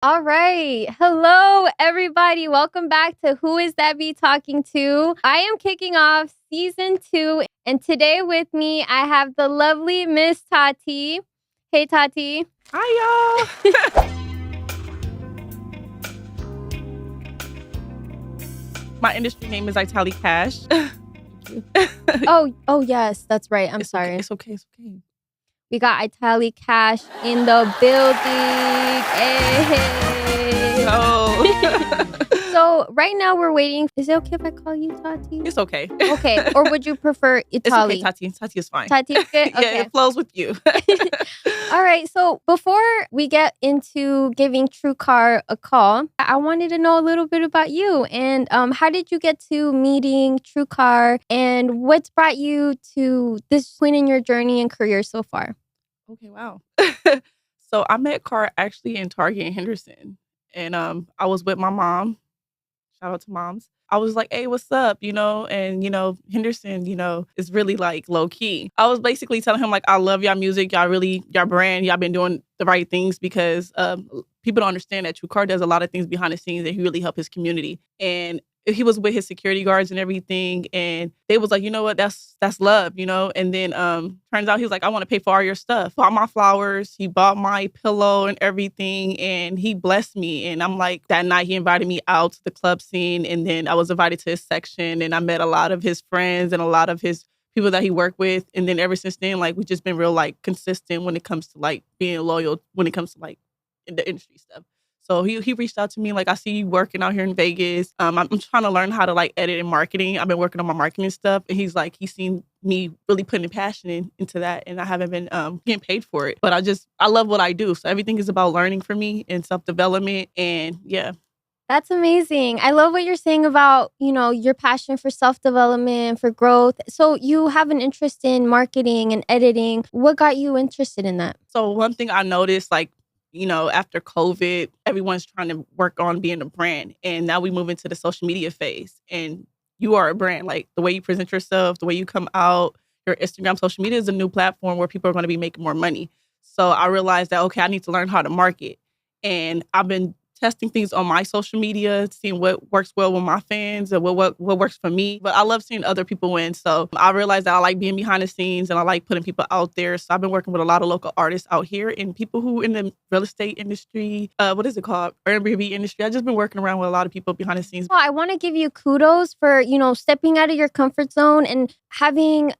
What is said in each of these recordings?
All right. Hello, everybody. Welcome back to Who Is That Be Talking To? I am kicking off season 2, and today with me, I have the lovely Miss Tati. Hey, Tati. Hi, y'all. My industry name is I'taaly Cassh. Oh, yes, that's right. I'm sorry. It's okay. We got I'taaly Cassh in the building. Hey. No. So right now we're waiting. Is it okay if I call you Tati? It's okay. Okay. Or would you prefer I'taaly? It's okay, Tati. Tati is fine. Tati is good? Okay. Yeah, it flows with you. All right. So before we get into giving TrueCar a call, I wanted to know a little bit about you and how did you get to meeting TrueCar and what's brought you to this point in your journey and career so far? Okay, wow. So I met Car actually in Target in Henderson. And I was with my mom. Shout out to moms. I was like, hey, what's up? And Henderson, is really like low key. I was basically telling him like, I love y'all music, y'all brand, y'all been doing the right things because people don't understand that TrueCar does a lot of things behind the scenes and he really helped his community. And he was with his security guards and everything, and they was like, you know what, that's love, And then turns out he was like, I want to pay for all your stuff, bought my flowers, he bought my pillow and everything, and he blessed me. And I'm like, that night he invited me out to the club scene, and then I was invited to his section, and I met a lot of his friends and a lot of his people that he worked with. And then ever since then, like, we just been real like consistent when it comes to like being loyal, when it comes to like in the industry stuff. So he reached out to me like, I see you working out here in Vegas. I'm trying to learn how to like edit and marketing. I've been working on my marketing stuff, and he's seen me really putting passion into that, and I haven't been getting paid for it. But I love what I do. So everything is about learning for me and self-development, and yeah. That's amazing. I love what you're saying about, your passion for self-development, for growth. So you have an interest in marketing and editing. What got you interested in that? So one thing I noticed, like, after COVID, everyone's trying to work on being a brand. And now we move into the social media phase. And you are a brand. Like the way you present yourself, the way you come out, your Instagram, social media is a new platform where people are going to be making more money. So I realized that, okay, I need to learn how to market. And I've been testing things on my social media, seeing what works well with my fans and what works for me. But I love seeing other people win. So I realized that I like being behind the scenes and I like putting people out there. So I've been working with a lot of local artists out here and people who in the real estate industry, what is it called? Airbnb industry. I've just been working around with a lot of people behind the scenes. Well, I want to give you kudos for, stepping out of your comfort zone and having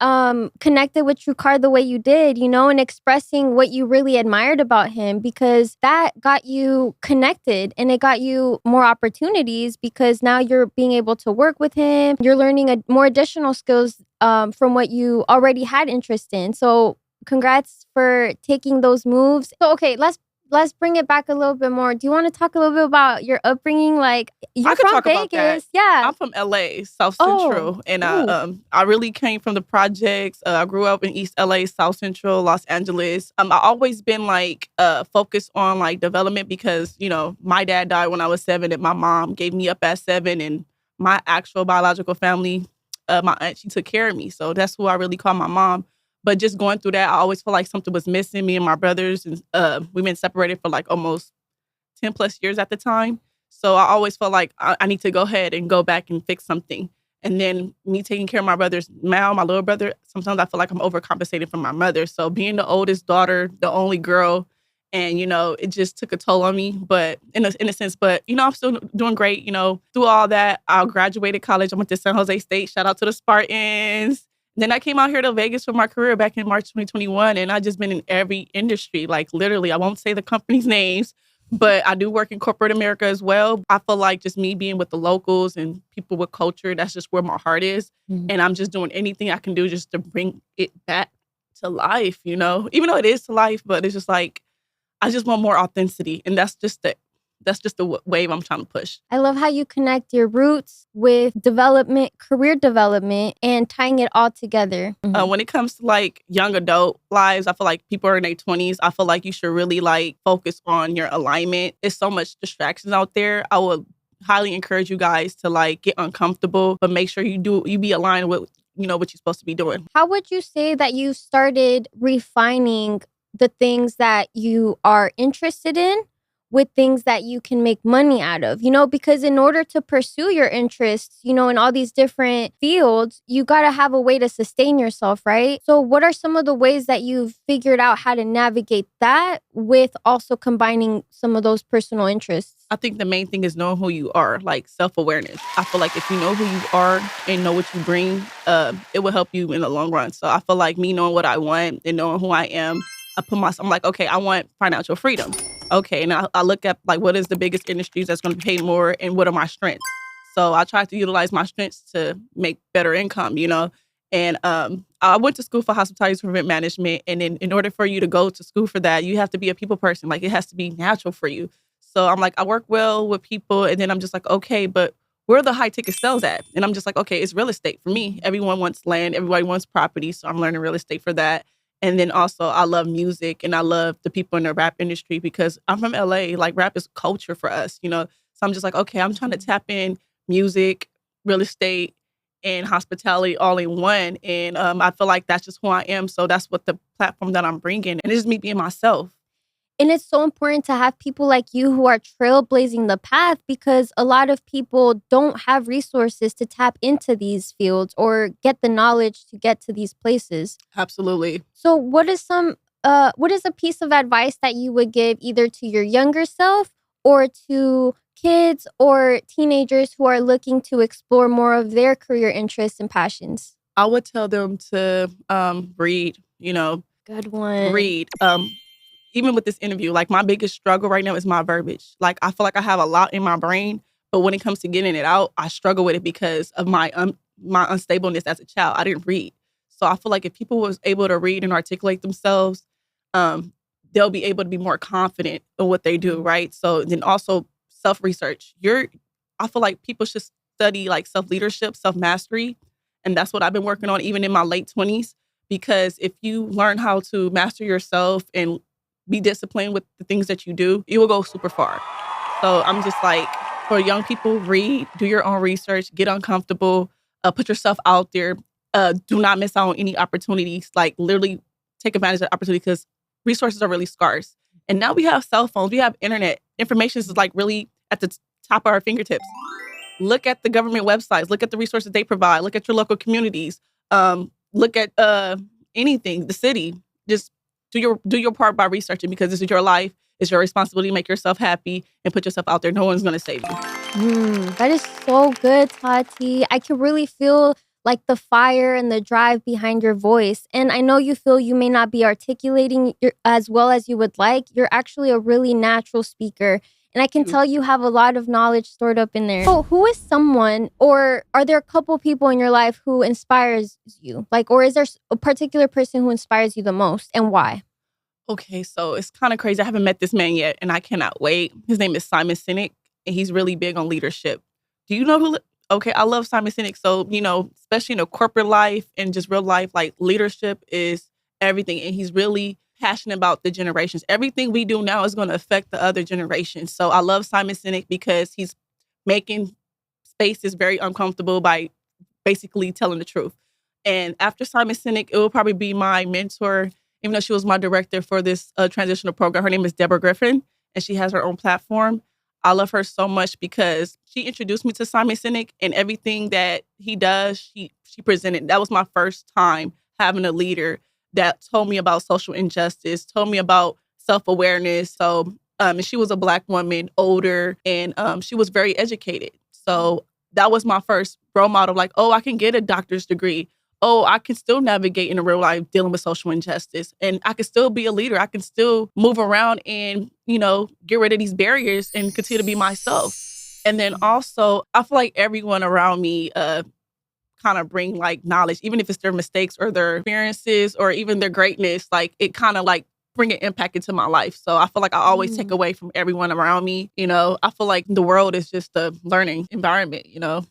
connected with TrueCar the way you did, and expressing what you really admired about him, because that got you connected and it got you more opportunities because now you're being able to work with him. You're learning more additional skills from what you already had interest in. So congrats for taking those moves. So, okay, let's bring it back a little bit more. Do you want to talk a little bit about your upbringing? Like, you're from Vegas. Yeah. I'm from LA, South Central. And I really came from the projects. I grew up in East LA, South Central, Los Angeles. I always been like focused on like development because, my dad died when I was 7 and my mom gave me up at 7. And my actual biological family, my aunt, she took care of me. So that's who I really call my mom. But just going through that, I always felt like something was missing. Me and my brothers, and we've been separated for like almost 10 plus years at the time. So I always felt like I need to go ahead and go back and fix something. And then me taking care of my brothers now, my little brother, sometimes I feel like I'm overcompensating for my mother. So being the oldest daughter, the only girl, and, it just took a toll on me, but in a sense, but, I'm still doing great, through all that. I graduated college. I went to San Jose State. Shout out to the Spartans. Then I came out here to Vegas for my career back in March 2021, and I've just been in every industry, like literally. I won't say the company's names, but I do work in corporate America as well. I feel like just me being with the locals and people with culture, that's just where my heart is. Mm-hmm. And I'm just doing anything I can do just to bring it back to life, even though it is to life, but it's just like, I just want more authenticity. And that's just the wave I'm trying to push. I love how you connect your roots with development, career development, and tying it all together. Mm-hmm. When it comes to like young adult lives, I feel like people are in their 20s. I feel like you should really like focus on your alignment. There's so much distractions out there. I would highly encourage you guys to like get uncomfortable, but make sure you be aligned with, what you're supposed to be doing. How would you say that you started refining the things that you are interested in with things that you can make money out of, because in order to pursue your interests, in all these different fields, you got to have a way to sustain yourself, right? So what are some of the ways that you've figured out how to navigate that with also combining some of those personal interests? I think the main thing is knowing who you are, like self-awareness. I feel like if you know who you are and know what you bring, it will help you in the long run. So I feel like me knowing what I want and knowing who I am, I'm like, okay, I want financial freedom. Okay, and I look at like what is the biggest industries that's going to pay more and what are my strengths. So I try to utilize my strengths to make better income, And I went to school for hospitality event management. And in order for you to go to school for that, you have to be a people person. Like it has to be natural for you. So I'm like, I work well with people. And then I'm just like, okay, but where are the high ticket sales at? And I'm just like, okay, it's real estate for me. Everyone wants land. Everybody wants property. So I'm learning real estate for that. And then also I love music and I love the people in the rap industry because I'm from LA. Like rap is culture for us, So I'm just like, okay, I'm trying to tap in music, real estate, and hospitality all in one. And I feel like that's just who I am. So that's what the platform that I'm bringing. And it's just me being myself. And it's so important to have people like you who are trailblazing the path because a lot of people don't have resources to tap into these fields or get the knowledge to get to these places. Absolutely. So what is a piece of advice that you would give either to your younger self or to kids or teenagers who are looking to explore more of their career interests and passions? I would tell them to read, Good one. Read. Even with this interview, like my biggest struggle right now is my verbiage. Like I feel like I have a lot in my brain, but when it comes to getting it out, I struggle with it because of my unstableness as a child. I didn't read. So I feel like if people was able to read and articulate themselves, they'll be able to be more confident in what they do, right? So then also self-research. I feel like people should study like self-leadership, self-mastery. And that's what I've been working on even in my late 20s. Because if you learn how to master yourself and be disciplined with the things that you do, you will go super far. So I'm just like, for young people, read, do your own research, get uncomfortable, put yourself out there. Do not miss out on any opportunities. Like literally take advantage of the opportunity because resources are really scarce. And now we have cell phones, we have internet. Information is like really at the top of our fingertips. Look at the government websites, look at the resources they provide, look at your local communities, look at anything, the city. Just do your part by researching because this is your life. It's your responsibility to make yourself happy and put yourself out there. No one's going to save you. That is so good, Tati. I can really feel like the fire and the drive behind your voice. And I know you feel you may not be articulating as well as you would like. You're actually a really natural speaker. And I can tell you have a lot of knowledge stored up in there. So who is someone, or are there a couple people in your life who inspires you? Like, or is there a particular person who inspires you the most and why? Okay, so it's kind of crazy. I haven't met this man yet and I cannot wait. His name is Simon Sinek and he's really big on leadership. Do you know who? Okay, I love Simon Sinek. So, especially in the corporate life and just real life, like leadership is everything. And he's really passionate about the generations. Everything we do now is going to affect the other generations. So I love Simon Sinek because he's making spaces very uncomfortable by basically telling the truth. And after Simon Sinek, it will probably be my mentor, even though she was my director for this transitional program. Her name is Deborah Griffin, and she has her own platform. I love her so much because she introduced me to Simon Sinek, and everything that he does, she presented. That was my first time having a leader that told me about social injustice, told me about self-awareness. So, and she was a Black woman, older, and she was very educated. So that was my first role model. Like, oh, I can get a doctor's degree. Oh, I can still navigate in the real life dealing with social injustice. And I can still be a leader. I can still move around and, get rid of these barriers and continue to be myself. And then also, I feel like everyone around me kind of bring like knowledge, even if it's their mistakes or their experiences or even their greatness, like it kind of like bring an impact into my life. So I feel like I always take away from everyone around me. I feel like the world is just a learning environment,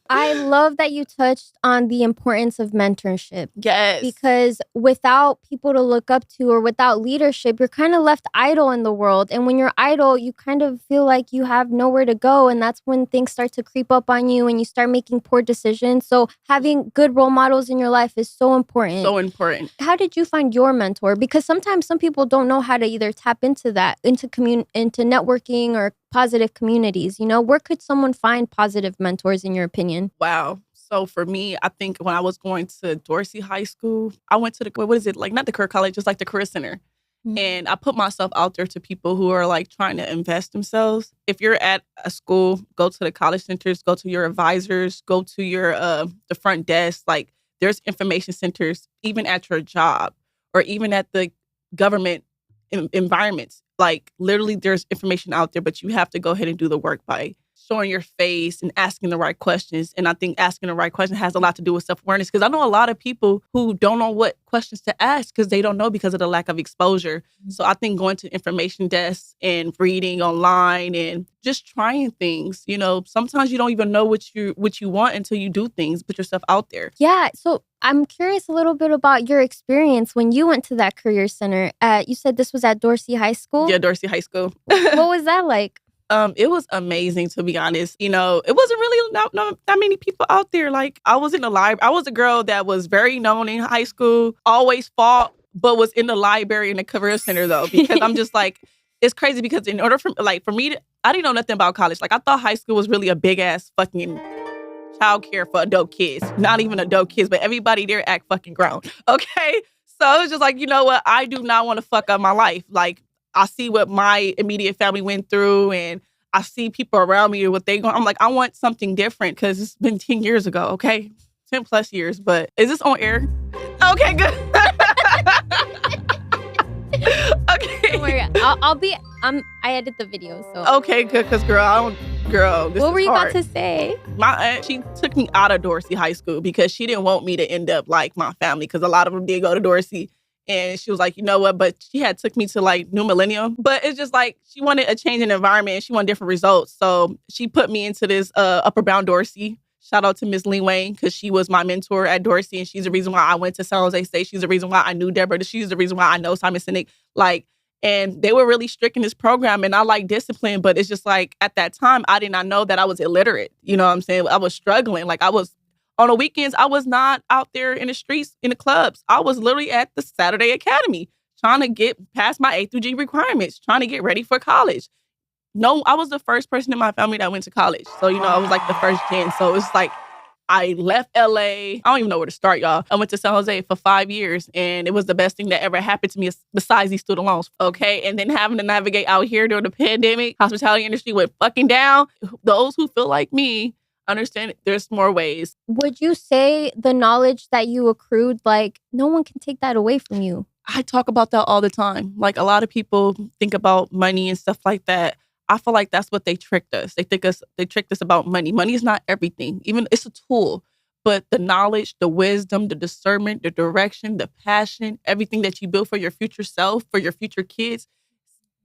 I love that you touched on the importance of mentorship. Yes. Because without people to look up to or without leadership, you're kind of left idle in the world. And when you're idle, you kind of feel like you have nowhere to go. And that's when things start to creep up on you and you start making poor decisions. So having good role models in your life is so important. So important. How did you find your mentor? Because sometimes some people don't know know how to either tap into that, into networking or positive communities, where could someone find positive mentors in your opinion? Wow. So for me, I think when I was going to Dorsey High School, I went to what is it? Like not the career college, just like the career center. And I put myself out there to people who are like trying to invest themselves. If you're at a school, go to the college centers, go to your advisors, go to your the front desk. Like there's information centers even at your job or even at the government environments. Like literally there's information out there, but you have to go ahead and do the work by showing your face and asking the right questions. And I think asking the right question has a lot to do with self-awareness because I know a lot of people who don't know what questions to ask because they don't know because of the lack of exposure. So I think going to information desks and reading online and just trying things, sometimes you don't even know what you want until you do things, put yourself out there. Yeah. So I'm curious a little bit about your experience when you went to that career center. You said this was at Dorsey High School? Yeah, Dorsey High School. What was that like? It was amazing, to be honest. It wasn't really not that many people out there. Like, I was in the library. I was a girl that was very known in high school, always fought, but was in the library in the career center, though, because I'm just like, it's crazy because in order for me, I didn't know nothing about college. Like, I thought high school was really a big-ass fucking childcare for adult kids. Not even adult kids, but everybody there act fucking grown, okay? So it was just like, you know what? I do not want to fuck up my life. Like, I see what my immediate family went through and I see people around me what they going. I'm like, I want something different because it's been 10 years ago, okay? 10 plus years, but is this on air? Okay, good. Okay. Don't worry. I edit the video, so. Okay, good, because girl, this what were you hard. about to say? My aunt, she took me out of Dorsey High School because she didn't want me to end up like my family because a lot of them did go to Dorsey. And she was like, you know what? But she had took me to like New Millennium. But it's just like she wanted a change in environment and she wanted different results. So she put me into this Upper Bound Dorsey. Shout out to Miss Lee Wayne because she was my mentor at Dorsey. And she's the reason why I went to San Jose State. She's the reason why I knew Deborah. She's the reason why I know Simon Sinek. And they were really strict in this program. And I like discipline. But it's just like at that time, I did not know that I was illiterate. You know what I'm saying? I was struggling. Like on the weekends, I was not out there in the streets, in the clubs. I was literally at the Saturday Academy trying to get past my A through G requirements, trying to get ready for college. No, I was the first person in my family that went to college. So, I was like the first gen. So it's like I left LA. I don't even know where to start, y'all. I went to San Jose for 5 years and it was the best thing that ever happened to me besides these student loans. Okay. And then having to navigate out here during the pandemic, hospitality industry went fucking down. Those who feel like me, understand there's more ways. Would you say the knowledge that you accrued, like no one can take that away from you? I talk about that all the time. Like a lot of people think about money and stuff like that. I feel like that's what they tricked us. They tricked us about money. Money is not everything. Even it's a tool, but the knowledge, the wisdom, the discernment, the direction, the passion, everything that you build for your future self, for your future kids,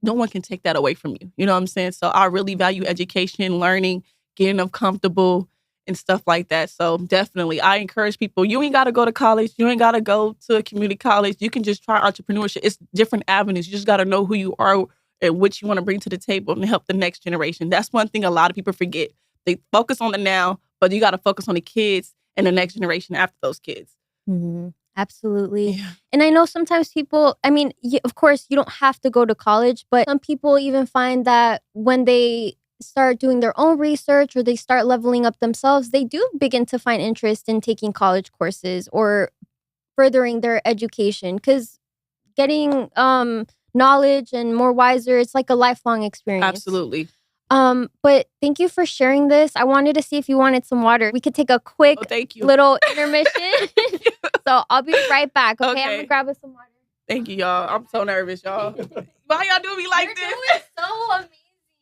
no one can take that away from you. You know what I'm saying? So I really value education, learning, getting them comfortable and stuff like that. So definitely, I encourage people, you ain't got to go to college. You ain't got to go to a community college. You can just try entrepreneurship. It's different avenues. You just got to know who you are and what you want to bring to the table and help the next generation. That's one thing a lot of people forget. They focus on the now, but you got to focus on the kids and the next generation after those kids. Mm-hmm. Absolutely. Yeah. And I know sometimes people, of course, you don't have to go to college, but some people even find that when they start doing their own research or they start leveling up themselves, they do begin to find interest in taking college courses or furthering their education because getting knowledge and more wiser, it's like a lifelong experience. Absolutely. But thank you for sharing this. I wanted to see if you wanted some water. We could take a quick little intermission. So I'll be right back. Okay? I'm gonna grab us some water. Thank you, y'all. I'm so nervous, y'all. Why y'all do me like You're this? Doing so amazing.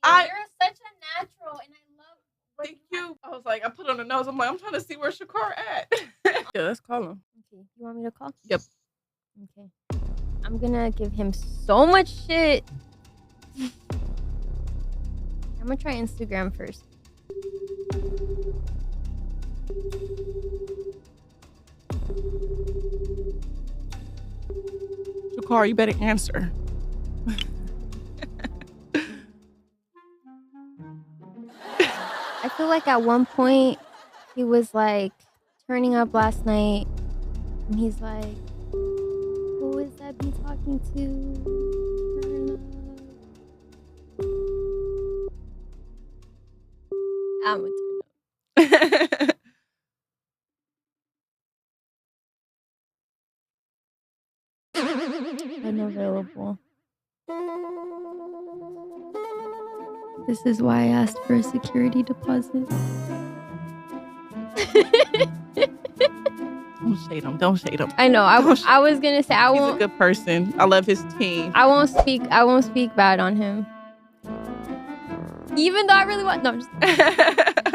You're such a natural, and I love what Thank you. I was like, I put on the nose. I'm like, I'm trying to see where Shakar at. Yeah, let's call him. Okay, you want me to call? Yep. Okay. I'm gonna give him so much shit. I'm gonna try Instagram first. Shakar, you better answer. I feel like at one point he was like turning up last night and he's like, who is that I've been talking to. I'm gonna turn up. Unavailable. This is why I asked for a security deposit. Don't shade him. Don't shade him. I know. I was gonna say I won't. He's a good person. I love his team. I won't speak bad on him. Even though I really want. No, I'm just.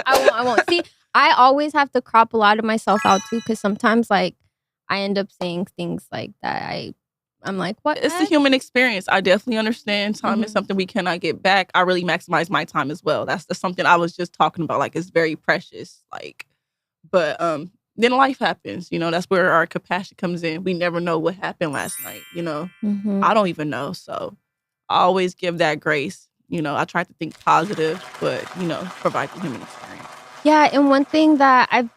I won't. See, I always have to crop a lot of myself out too, because sometimes like I end up saying things like that. I'm like, what? It's the human experience. I definitely understand. Time is something we cannot get back. I really maximize my time as well. That's something I was just talking about. Like, it's very precious. Like, but then life happens. You know, that's where our compassion comes in. We never know what happened last night. You know, I don't even know. So I always give that grace. You know, I try to think positive, but you know, provide the human experience. Yeah, and one thing that I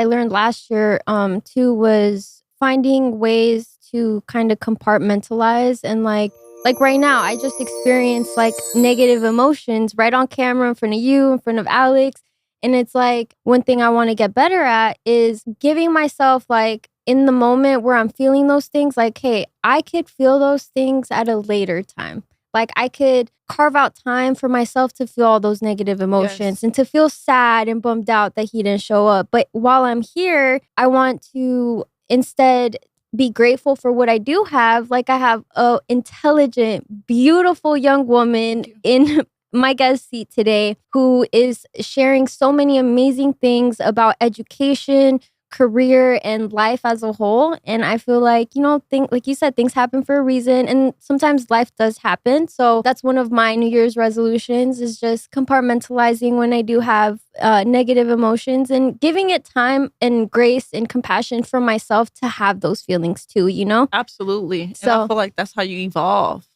learned last year too was finding ways to kind of compartmentalize, and like right now I just experienced like negative emotions right on camera in front of you, in front of Alex, and it's like one thing I want to get better at is giving myself like in the moment where I'm feeling those things, like, hey, I could feel those things at a later time. Like I could carve out time for myself to feel all those negative emotions and to feel sad and bummed out that he didn't show up. But while I'm here, I want to instead be grateful for what I do have. Like I have an intelligent, beautiful young woman in my guest seat today who is sharing so many amazing things about education, career, and life as a whole. And I feel like, you know, like you said, things happen for a reason, and sometimes life does happen. So that's one of my New Year's resolutions, is just compartmentalizing when I do have negative emotions and giving it time and grace and compassion for myself to have those feelings too, you know? Absolutely. So, and I feel like that's how you evolve.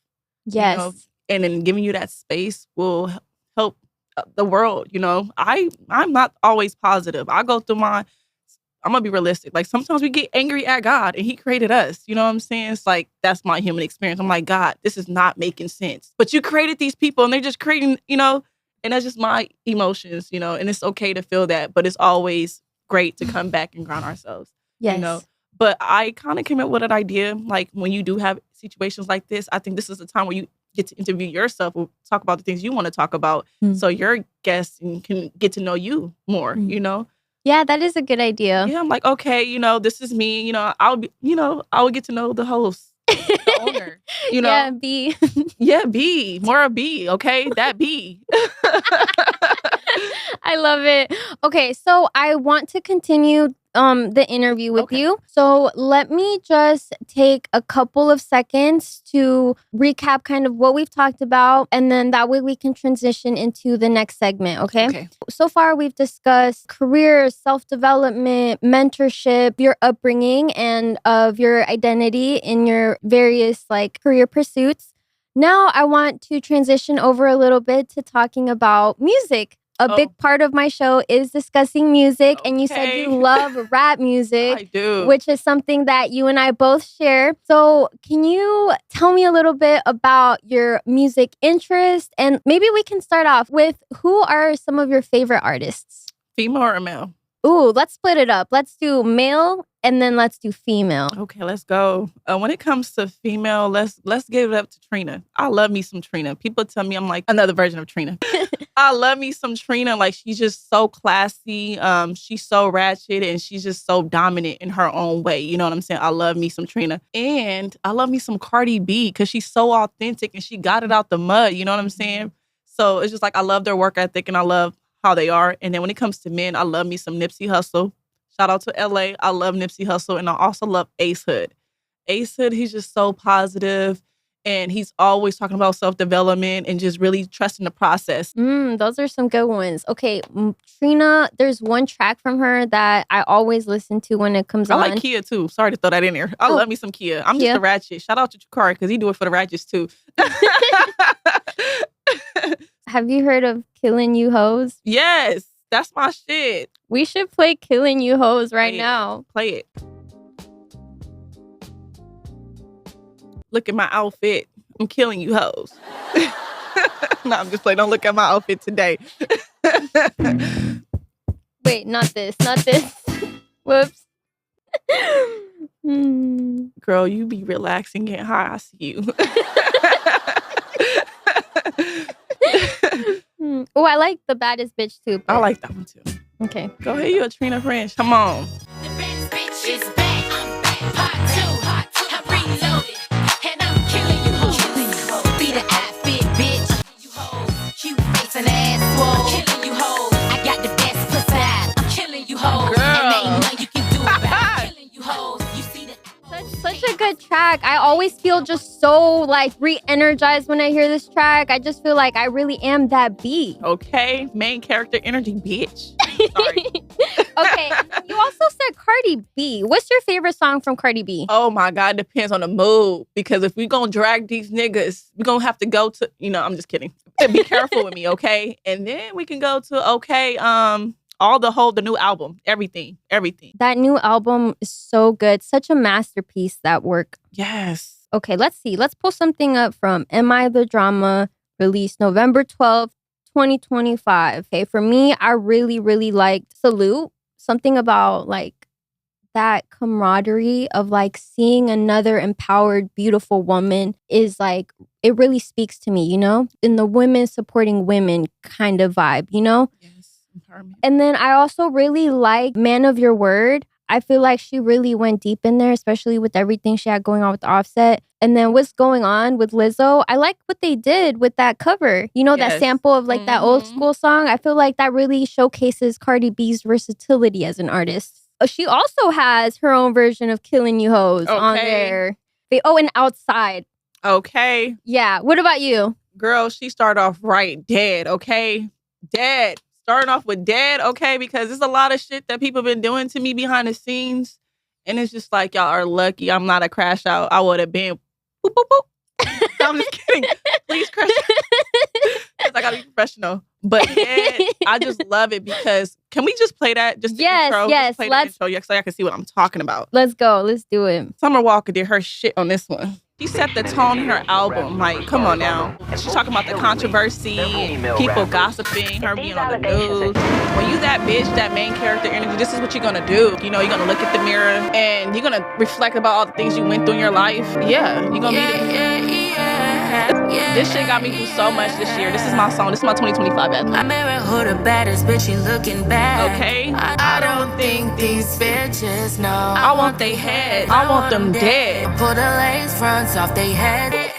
Yes. You know? And then giving you that space will help the world. You know, I'm not always positive. I go through I'm going to be realistic. Like, sometimes we get angry at God and he created us. You know what I'm saying? It's like, that's my human experience. I'm like, God, this is not making sense. But you created these people and they're just creating, you know, and that's just my emotions, you know, and it's okay to feel that. But it's always great to come back and ground ourselves. Yes. You know, but I kind of came up with an idea. Like, when you do have situations like this, I think this is the time where you get to interview yourself or talk about the things you want to talk about. So your guests can get to know you more, you know? Yeah, that is a good idea. Yeah, I'm like, okay, you know, this is me. You know, I would get to know the host, the owner. You know, yeah, B. Yeah, B. More a B. Okay, that B. I love it. Okay, so I want to continue the interview with you. So let me just take a couple of seconds to recap kind of what we've talked about, and then that way we can transition into the next segment, okay? So far we've discussed career, self-development, mentorship, your upbringing, and of your identity in your various like career pursuits. Now I want to transition over a little bit to talking about music. A big part of my show is discussing music, and you said you love rap music. I do. Which is something that you and I both share. So can you tell me a little bit about your music interest? And maybe we can start off with, who are some of your favorite artists? Female or male? Ooh, let's split it up. Let's do male and then let's do female. Okay, let's go. When it comes to female, let's give it up to Trina. I love me some Trina. People tell me I'm like another version of Trina. I love me some Trina. Like, she's just so classy. She's so ratchet, and she's just so dominant in her own way. You know what I'm saying? I love me some Trina. And I love me some Cardi B, because she's so authentic and she got it out the mud. You know what I'm saying? So it's just like, I love their work ethic and I love how they are. And then when it comes to men, I love me some Nipsey Hussle. Shout out to LA. I love Nipsey Hussle. And I also love Ace Hood. Ace Hood, he's just so positive. And he's always talking about self-development and just really trusting the process. Those are some good ones. Okay, Trina, there's one track from her that I always listen to when it comes on. I like Kia too. Sorry to throw that in there. I love me some Kia. I'm just a ratchet. Shout out to Chukari, because he do it for the ratchets too. Have you heard of Killing You Hoes? Yes, that's my shit. We should play Killing You Hoes right now. Play it. Look at my outfit. I'm killing you hoes. No, I'm just playing. Don't look at my outfit today. Wait, not this. Whoops. Girl, you be relaxing, getting high. I see you. Oh, I like the baddest bitch too. I like that one too. Okay. Go ahead, you a Trina French. Come on. The baddest bitch is back. I'm back. Part 2. I'm reloaded. And I'm killing you hoes. Be the outfit, bitch. You hoes. Cute face and ass swole. Killing you hoes. I got the best pussy. I'm killing you hoes. Girl. And ain't nothing you can do about it. Killing you hoes. You see that? Such a good track. I always feel just so like re-energized when I hear this track. I just feel like I really am that B. Okay, main character energy, bitch. Sorry. Okay, and then you also said Cardi B. What's your favorite song from Cardi B? Oh my God, depends on the mood. Because if we gonna drag these niggas, we gonna have to go to, I'm just kidding. Be careful with me, okay? And then we can go to, the new album, everything. That new album is so good. Such a masterpiece, that work. Yes. Okay, let's see. Let's pull something up from Am I the Drama, released November 12th, 2025. Okay, for me, I really, really liked Salute. Something about like that camaraderie of like seeing another empowered, beautiful woman is like, it really speaks to me, in the women supporting women kind of vibe, Yes, empowerment. And then I also really like Man of Your Word. I feel like she really went deep in there, especially with everything she had going on with Offset. And then What's Going On with Lizzo. I like what they did with that cover. That sample of like that old school song. I feel like that really showcases Cardi B's versatility as an artist. She also has her own version of Killing You Hoes on there. Oh, and Outside. Okay. Yeah. What about you? Girl, she started off right. Dead, okay? Dead. Starting off with dead, okay? Because there's a lot of shit that people been doing to me behind the scenes. And it's just like, y'all are lucky I'm not a crash out. I would have been boop, boop, boop. I'm just kidding. Please crash out. Because I got to be professional. But dead, I just love it because, can we just play that? Just the intro? Yes, just play the intro so I can see what I'm talking about. Let's go. Let's do it. Summer Walker did her shit on this one. She set the tone in her album. Like, come on now. She's talking about the controversy, people gossiping, her being on the news. When you that bitch, that main character energy, this is what you're gonna do. You're gonna look at the mirror and you're gonna reflect about all the things you went through in your life. Yeah, you're gonna be This shit got me through so much this year. This is my song. This is my 2025 anthem. I married who the baddest bitch, she looking bad. Okay? I don't think these bitches know. I want they head. I want them dead. Pull the lace fronts off they head.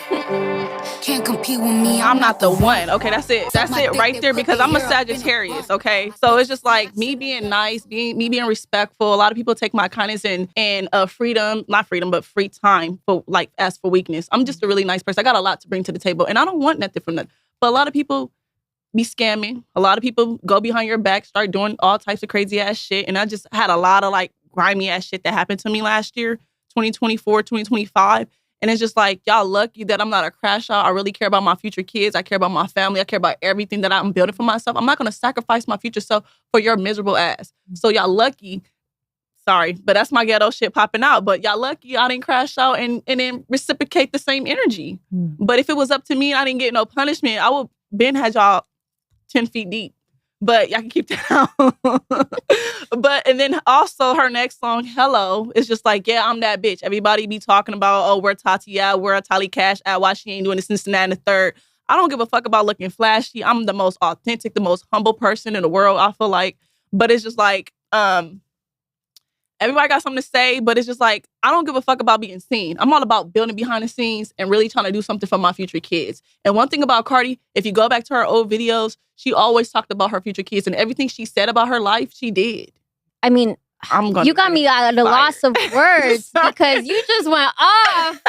Can't compete with me. I'm not the one. Okay, that's it. That's it right there because I'm a Sagittarius, okay? So it's just like me being nice, me being respectful. A lot of people take my kindness and freedom, not freedom, but free time for like as for weakness. I'm just a really nice person. I got a lot to bring to the table and I don't want nothing from that. But a lot of people be scamming. A lot of people go behind your back, start doing all types of crazy ass shit. And I just had a lot of like grimy ass shit that happened to me last year, 2024, 2025. And it's just like, y'all lucky that I'm not a crash out. I really care about my future kids. I care about my family. I care about everything that I'm building for myself. I'm not going to sacrifice my future self for your miserable ass. So y'all lucky. Sorry, but that's my ghetto shit popping out. But y'all lucky I didn't crash out and then reciprocate the same energy. But if it was up to me and I didn't get no punishment, I would been had y'all 10 feet deep. But y'all can keep that out. And then also her next song, Hello, is just like, yeah, I'm that bitch. Everybody be talking about, oh, where Tati at? Where I'taaly Cassh at? Why she ain't doing this, and that, and the third. I don't give a fuck about looking flashy. I'm the most authentic, the most humble person in the world, I feel like. But it's just like, everybody got something to say, but it's just like, I don't give a fuck about being seen. I'm all about building behind the scenes and really trying to do something for my future kids. And one thing about Cardi, if you go back to her old videos, she always talked about her future kids and everything she said about her life, she did. I mean, you got me at a loss of words because you just went off.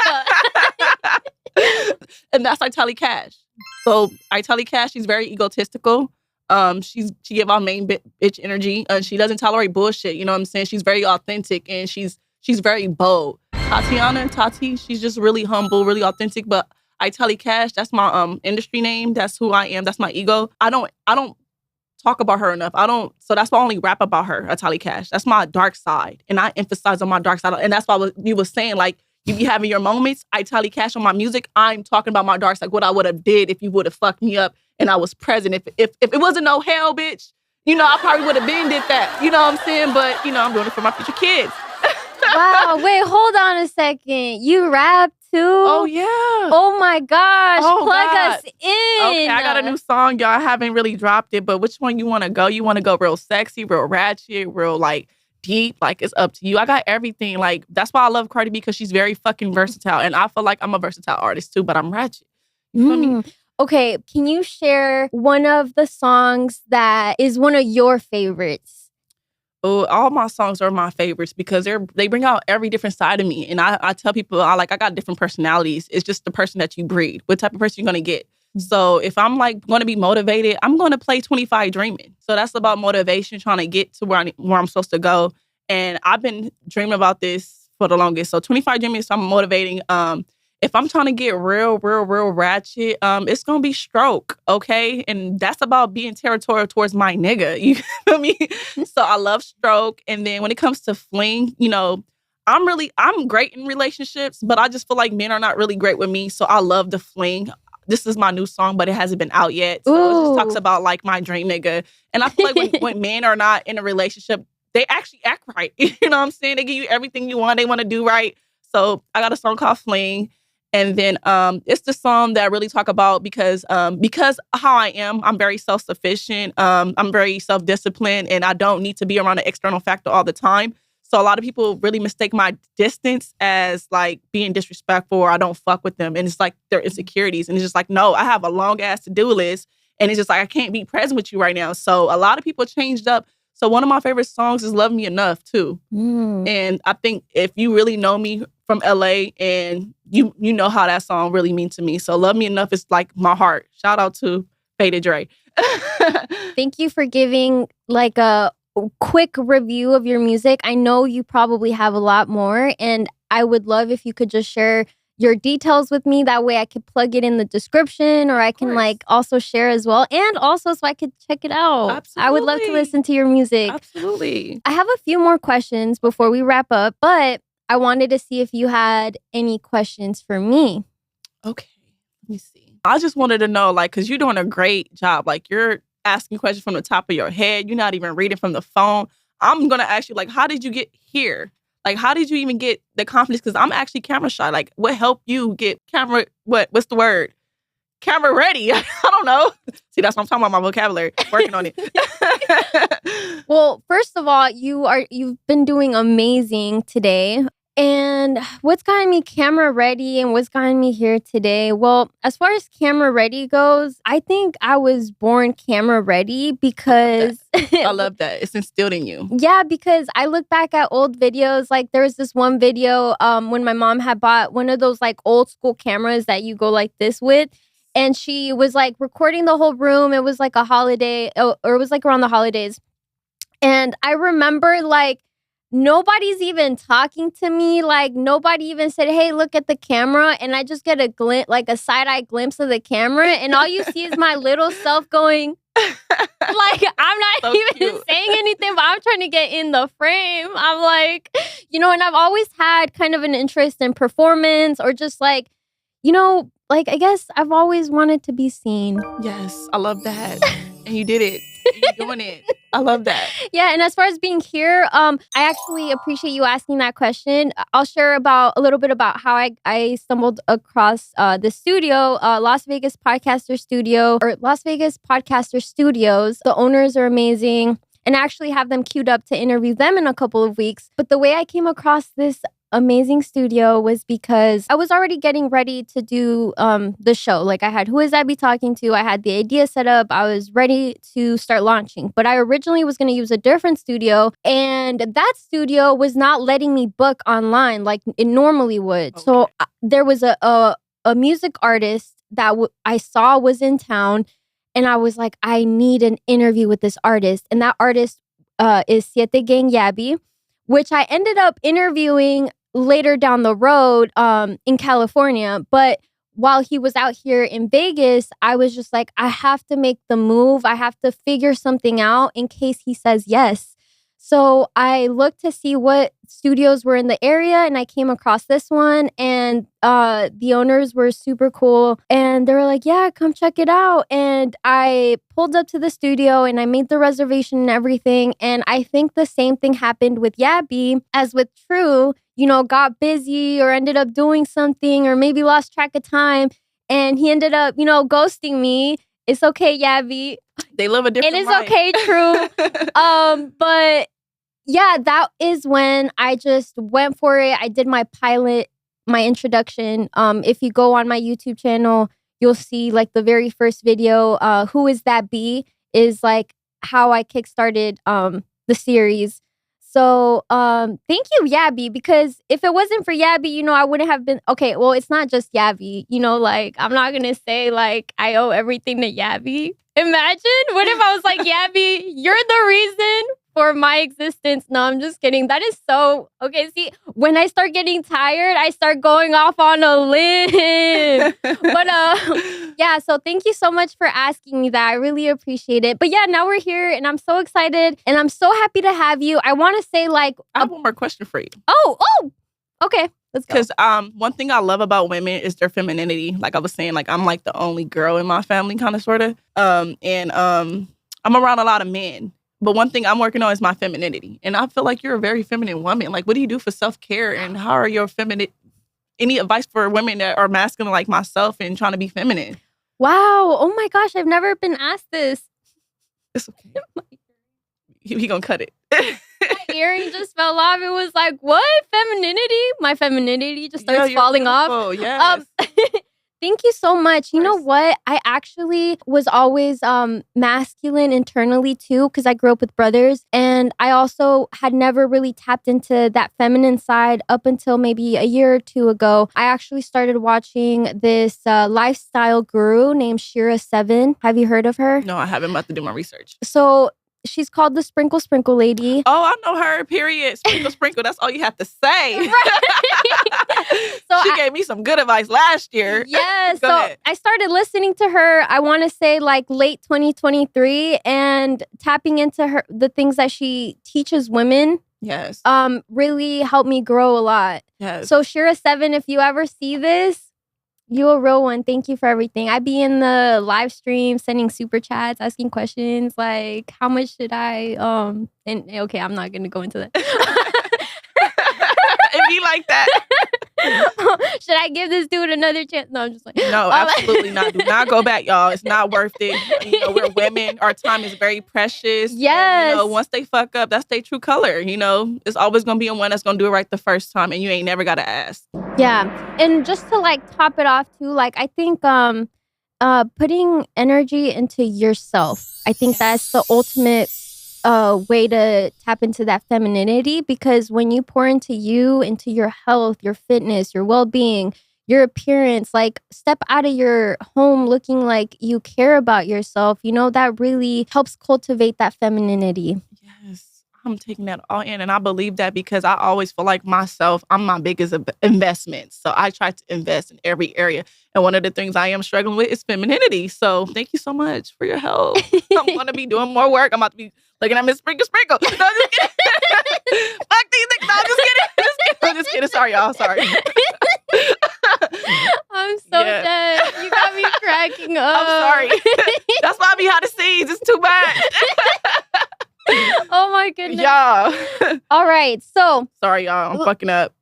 And that's I'taaly Cassh. So I'taaly Cassh, she's very egotistical. She give off main bitch energy. She doesn't tolerate bullshit. You know what I'm saying? She's very authentic and she's very bold. Tati, she's just really humble, really authentic. But I'taaly Cassh, that's my industry name. That's who I am. That's my ego. I don't talk about her enough. So that's why I only rap about her, I'taaly Cassh. That's my dark side. And I emphasize on my dark side. And that's why you were saying, like, You be having your moments. I'taaly Cassh on my music. I'm talking about my dark side, what I would have did if you would have fucked me up and I was present. If it wasn't no hell, bitch, I probably would have been did that. You know what I'm saying? But, I'm doing it for my future kids. Wow. Wait, hold on a second. You rap too? Oh, yeah. Oh, my gosh. Plug us in. Okay, I got a new song, y'all. I haven't really dropped it, but which one you want to go? You want to go real sexy, real ratchet, real, deep? It's up to you. I got everything. That's why I love Cardi B, because she's very fucking versatile. And I feel like I'm a versatile artist, too, but I'm ratchet. You feel me? Okay, can you share one of the songs that is one of your favorites? Oh, all my songs are my favorites because they bring out every different side of me. And I tell people, I got different personalities. It's just the person that you breed. What type of person you're going to get. So if I'm going to be motivated, I'm going to play 25 Dreaming. So that's about motivation, trying to get to where I'm supposed to go. And I've been dreaming about this for the longest. So 25 Dreaming, so I'm motivating. If I'm trying to get real ratchet, it's going to be Stroke, okay? And that's about being territorial towards my nigga, you feel me? So I love Stroke. And then when it comes to fling, I'm great in relationships, but I just feel like men are not really great with me. So I love the fling. This is my new song, but it hasn't been out yet. So it just talks about my dream nigga. And I feel like when men are not in a relationship, they actually act right. You know what I'm saying? They give you everything you want. They want to do right. So I got a song called Fling. And then it's the song that I really talk about because how I am, I'm very self-sufficient. I'm very self-disciplined, and I don't need to be around an external factor all the time. So a lot of people really mistake my distance as being disrespectful, or I don't fuck with them. And it's their insecurities. And it's just no, I have a long ass to-do list. And it's just I can't be present with you right now. So a lot of people changed up. So one of my favorite songs is Love Me Enough too. And I think if you really know me from LA, and you know how that song really means to me. So Love Me Enough is my heart. Shout out to Faded Dre. Thank you for giving a quick review of your music. I know you probably have a lot more, and I would love if you could just share your details with me. That way I could plug it in the description, or I can also share as well. And also so I could check it out. Absolutely. I would love to listen to your music. Absolutely. I have a few more questions before we wrap up, but I wanted to see if you had any questions for me. Okay. Let me see. I just wanted to know, because you're doing a great job. You're asking questions from the top of your head. You're not even reading from the phone. I'm going to ask you, how did you get here? How did you even get the confidence? Because I'm actually camera shy. What helped you get what's the word? Camera ready. I don't know. See, that's what I'm talking about, my vocabulary. Working on it. Well, first of all, you've been doing amazing today. And what's gotten me camera ready and what's gotten me here today? Well, as far as camera ready goes, I think I was born camera ready because... I love that. It's instilled in you. Yeah, because I look back at old videos. There was this one video when my mom had bought one of those old school cameras that you go like this with. And she was recording the whole room. It was a holiday, or it was around the holidays. And I remember nobody's even talking to me. Nobody even said, hey, look at the camera. And I just get a glimpse, a side-eye glimpse of the camera. And all you see is my little self going, I'm not so even cute. Saying anything, but I'm trying to get in the frame. I'm and I've always had kind of an interest in performance, or just I guess I've always wanted to be seen. Yes, I love that. And you did it. You're doing it. I love that. Yeah, and as far as being here, I actually appreciate you asking that question. I'll share a little bit about how I stumbled across the studio, Las Vegas Podcaster Studio, or Las Vegas Podcaster Studios. The owners are amazing, and I actually have them queued up to interview them in a couple of weeks. But the way I came across this amazing studio was because I was already getting ready to do the show. I had Who Is I Be Talking To? I had the idea set up. I was ready to start launching. But I originally was going to use a different studio, and that studio was not letting me book online like it normally would. Okay. So there was a music artist that I saw was in town, and I was like, I need an interview with this artist. And that artist is Siete Gang Yabby, which I ended up interviewing later down the road in California. But while he was out here in Vegas, I was just like, I have to make the move. I have to figure something out in case he says yes. So I looked to see what studios were in the area, and I came across this one, and the owners were super cool, and they were like, yeah, come check it out. And I pulled up to the studio and I made the reservation and everything. And I think the same thing happened with Yabby as with True, got busy or ended up doing something or maybe lost track of time. And he ended up, ghosting me. It's okay, Yabby. They live a different life. It is okay, True. But yeah, that is when I just went for it. I did my pilot, my introduction. If you go on my YouTube channel, you'll see like the very first video, Who Is That Bee, is like how I kickstarted the series. So thank you, Yabby, because if it wasn't for Yabby, I wouldn't have been okay. Well, it's not just Yabby, like I'm not gonna say like I owe everything to Yabby. Imagine what if I was like, Yabby, you're the reason for my existence. No, I'm just kidding. That is so okay. See, when I start getting tired, I start going off on a limb. But yeah, so thank you so much for asking me that. I really appreciate it. But yeah, now we're here and I'm so excited and I'm so happy to have you. I want to say like I have one more question for you. Oh, okay. Let's go. Because one thing I love about women is their femininity. Like I was saying, like I'm like the only girl in my family, kind of, sort of. And I'm around a lot of men. But one thing I'm working on is my femininity. And I feel like you're a very feminine woman. Like, what do you do for self-care? And how are your feminine... Any advice for women that are masculine like myself and trying to be feminine? Wow. Oh my gosh. I've never been asked this. It's okay. He gonna cut it. My earring just fell off. It was like, what? Femininity? My femininity just starts falling off. Yes. Thank you so much. You know what? I actually was always masculine internally too, because I grew up with brothers. And I also had never really tapped into that feminine side up until maybe a year or two ago. I actually started watching this lifestyle guru named Shira7. Have you heard of her? No, I haven't. I'm about to do my research. So she's called the Sprinkle Sprinkle Lady. Oh, I know her, period. Sprinkle Sprinkle. That's all you have to say. Right. So she gave me some good advice last year. Yeah. So I started listening to her, I want to say like late 2023, and tapping into the things that she teaches women. Yes. Really helped me grow a lot. Yes. So Shira7, if you ever see this, you a real one. Thank you for everything. I be in the live stream sending super chats, asking questions like, how much should I and okay, I'm not gonna go into that. It'd be like that. Should I give this dude another chance? No, I'm just like, no, absolutely not. Do not go back, y'all. It's not worth it. We're women. Our time is very precious. Yes. And, once they fuck up, that's their true color. It's always gonna be one that's gonna do it right the first time, and you ain't never gotta ask. Yeah, and just to like top it off too, like I think putting energy into yourself, I think that's the ultimate way to tap into that femininity, because when you pour into you, into your health, your fitness, your well-being, your appearance, like step out of your home looking like you care about yourself, that really helps cultivate that femininity. Yes, I'm taking that all in, and I believe that because I always feel like myself, I'm my biggest investment. So I try to invest in every area. And one of the things I am struggling with is femininity. So thank you so much for your help. I'm going to be doing more work. I'm about to be looking at Miss Sprinkle Sprinkle. No, I'm just kidding. Fuck these niggas. No, I'm just kidding. I'm just kidding. Sorry, y'all. Sorry. I'm so dead. You got me cracking up. I'm sorry. That's why I be behind the scenes. It's too much. Oh my goodness. Yeah. All right. So. Sorry, y'all. I'm fucking up.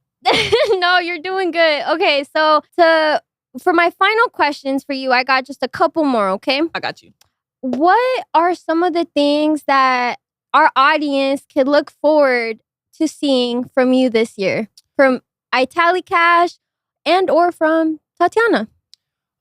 No, you're doing good. Okay. So for my final questions for you, I got just a couple more. Okay. I got you. What are some of the things that our audience could look forward to seeing from you this year? From I'taaly Cassh and or from Tatiana?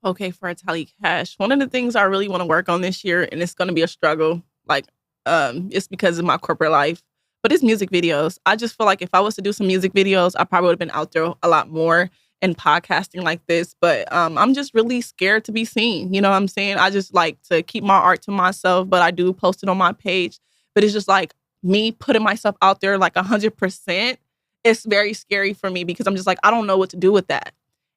Okay, for I'taaly Cassh, one of the things I really want to work on this year, and it's going to be a struggle, like it's because of my corporate life, but it's music videos. I just feel like if I was to do some music videos, I probably would have been out there a lot more and podcasting like this. But I'm just really scared to be seen. You know what I'm saying? I just like to keep my art to myself, but I do post it on my page. But it's just like me putting myself out there like 100%. It's very scary for me because I'm just like, I don't know what to do with that.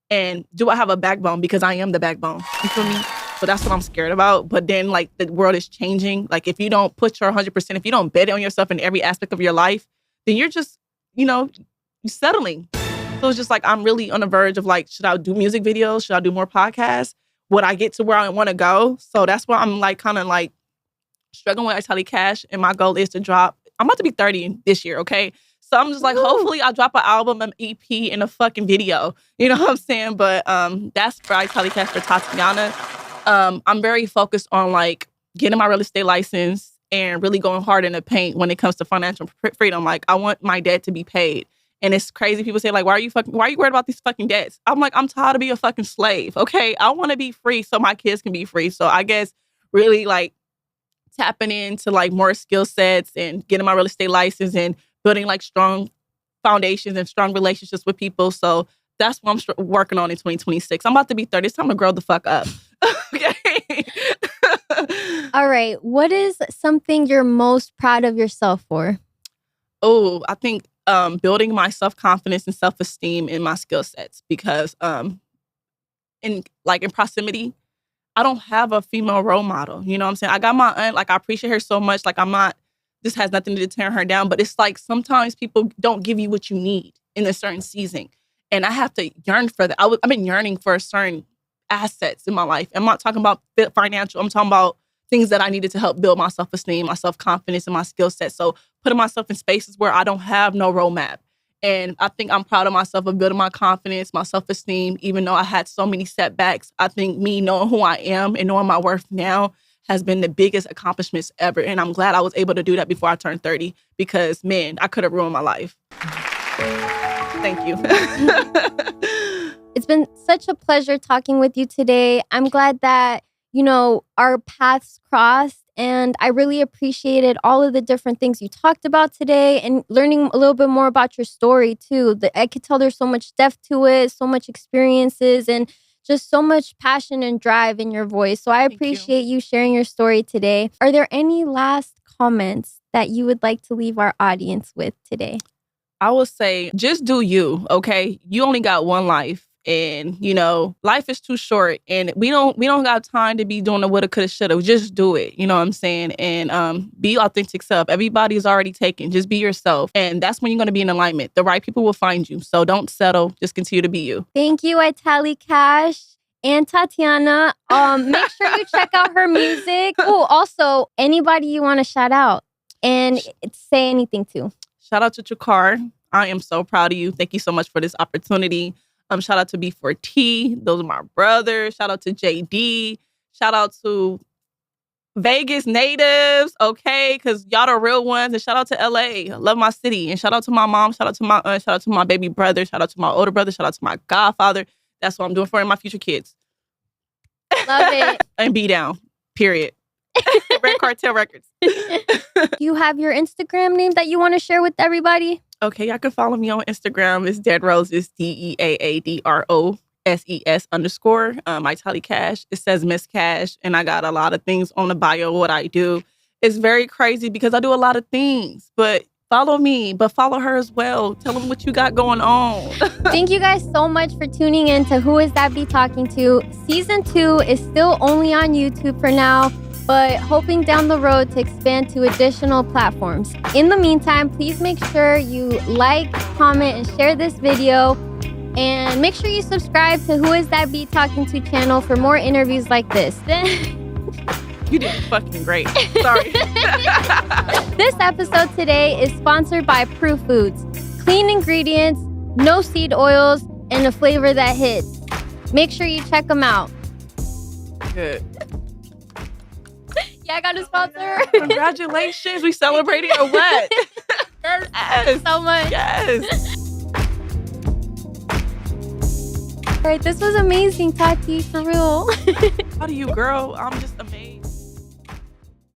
And do I have a backbone? Because I am the backbone. You feel me? So that's what I'm scared about. But then like the world is changing. Like if you don't put your 100%, if you don't bet on yourself in every aspect of your life, then you're just, you're settling. So it's just like, I'm really on the verge of like, should I do music videos? Should I do more podcasts? Would I get to where I want to go? So that's why I'm like kind of like struggling with I'taaly Cassh. And my goal is to drop, I'm about to be 30 this year, okay? So I'm just like, hopefully I'll drop an album, an EP, and a fucking video. You know what I'm saying? But that's for I'taaly Cassh for Tatiana. I'm very focused on like getting my real estate license and really going hard in the paint when it comes to financial freedom. Like I want my debt to be paid. And it's crazy. People say like, why are you worried about these fucking debts? I'm like, I'm tired of being a fucking slave. Okay. I want to be free so my kids can be free. So I guess really like tapping into like more skill sets and getting my real estate license and building like strong foundations and strong relationships with people. So that's what I'm working on in 2026. I'm about to be 30. It's time to grow the fuck up. Okay. All right. What is something you're most proud of yourself for? Oh, I think building my self-confidence and self-esteem in my skill sets because in proximity, I don't have a female role model. You know what I'm saying? I got my aunt, like I appreciate her so much. Like I'm not, this has nothing to tear her down, but it's like sometimes people don't give you what you need in a certain season. And I have to yearn for that. I've been yearning for certain assets in my life. I'm not talking about financial. I'm talking about things that I needed to help build my self-esteem, my self-confidence, and my skill set. So putting myself in spaces where I don't have no roadmap. And I think I'm proud of myself of building my confidence, my self-esteem, even though I had so many setbacks. I think me knowing who I am and knowing my worth now has been the biggest accomplishments ever. And I'm glad I was able to do that before I turned 30 because, man, I could have ruined my life. Thank you. It's been such a pleasure talking with you today. I'm glad that, our paths crossed, and I really appreciated all of the different things you talked about today and learning a little bit more about your story too. I could tell there's so much depth to it, so much experiences, and just so much passion and drive in your voice. So I appreciate you sharing your story today. Are there any last comments that you would like to leave our audience with today? I would say just do you, okay? You only got one life. And, life is too short and we don't got time to be doing the woulda, coulda, shoulda. Just do it. You know what I'm saying? And be authentic self. Everybody's already taken. Just be yourself. And that's when you're going to be in alignment. The right people will find you. So don't settle. Just continue to be you. Thank you, I'taaly Cassh and Tatiana. Make sure you check out her music. Oh, also, anybody you want to shout out and say anything to. Shout out to Jakar. I am so proud of you. Thank you so much for this opportunity. Shout out to B4T. Those are my brothers. Shout out to JD. Shout out to Vegas natives, okay? Because y'all the real ones. And shout out to LA. I love my city. And shout out to my mom. Shout out to my aunt. Shout out to my baby brother. Shout out to my older brother. Shout out to my godfather. That's what I'm doing for my future kids. Love it. And be down. Period. Red Cartel Records. You have your Instagram name that you want to share with everybody? Okay, y'all can follow me on Instagram. It's Dead Roses, DeaadRoses _ I'taaly Cassh. It says Miss Cash, and I got a lot of things on the bio, what I do. It's very crazy because I do a lot of things, but follow me, but follow her as well. Tell them what you got going on. Thank you guys so much for tuning in to Who Is That Be Talking To. Season 2 is still only on YouTube for now, but hoping down the road to expand to additional platforms. In the meantime, please make sure you like, comment, and share this video. And make sure you subscribe to Who Is That Be Talking To channel for more interviews like this. You did fucking great. Sorry. This episode today is sponsored by Proof Foods. Clean ingredients, no seed oils, and a flavor that hits. Make sure you check them out. Good. Yeah, I got a sponsor. Congratulations. We celebrating or what? Yes. Thank you so much. Yes. All right, this was amazing, Tati, for real. How do you, girl? I'm just amazed.